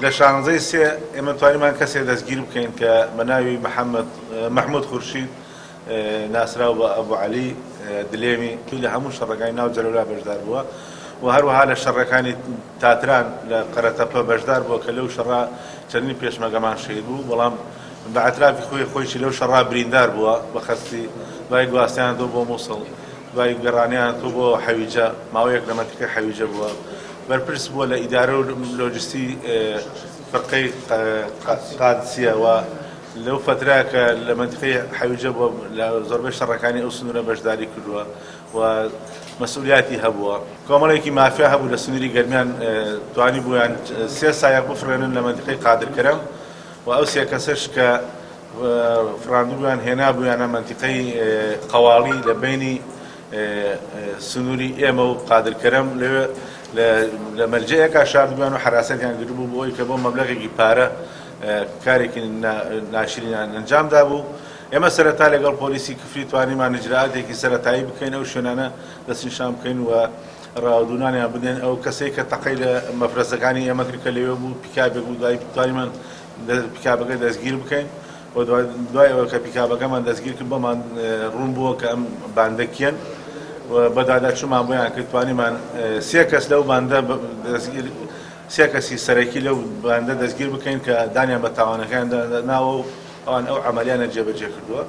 لە شانزەی سێ ئێمە توانیمان کەسێ دەستگیر بکەین کە بە ناوی محمود خورشید ناسراو بە ئەبو عەلی دلێمی لە هەموو شەڕەکانی ناو جەلەولا بەشدار بووە و هەروەها لە شەڕەکانی تاتران لە قەرەتەپە بەشدار بووە کە لەو شەڕا چەندین پێشمەرگەمان شەهید بوو بەڵام بە ئەترافی خۆیشی لەو شەڕا بریندار بووە بە خەستی دوای گواستیان تۆ بۆ مووسڵ دوای گەڕانیان تۆ بۆ حەویجە ماوەیەک لە مەنتیقەی حەویجە بووە بەرپرس بووە لە ئیدارە و لۆجستی فەرقەی قادسیە و لەو فترە کە لە مەنتیقەی حەویجە بووە لە زۆربەی شەڕەکانی ئەو سنوورە بەشداری کردووە و مەسئولیاتی هەبووە کۆمەڵێکی مافیا هەبوو لە سنووری گەرمیان توانی بوویان 3 سایەک بفرێنن لە مەنتیقەی قادرکەرەم و ئەو 3 کەسەش کە فراندوبیان هێنا بوویانە مەنتیقەی قەواڵی لە بینی سنووری ئێمە و قادرکەرەم لەوێ لە مەرجەیەکە شاردبیان و حراسەتیان گرتبوو بۆ ئەوی کە بۆ مەبلەغێکی پارە کارێکی ناشرینیان ئەنجامدا بوو ئێمە سەرەتا لەگەڵ پۆلیسی کفری توانیمان ئیجراعاتێکی سەرەتایی بکەین ئەو شوێنانە دەستنیشان بکەین و ڕاودونانیان بدەین ئەو کەسێک کە تەقەی لە مەفرەزەکانی ئێمە کرد کە لەوێ بوو پیکابێک بوو دوای توانیمان پیکابەکە دەستگیر بکەین و دوای ئەوە کە پیکابەکەمان دەستگیر کرد بۆمان ڕوون بووە کە ئەم باندەکیان بەدادا چوومان بۆیان کرد توانیمان 3 کەس لەو باندە سێ کەسی سەرەکی لەو باندە دەستگیر بکەین کە دانیان بە تاوانەکان ناوە و ئەوان ئەو عەمەلیانە جێبەجێ کردووە.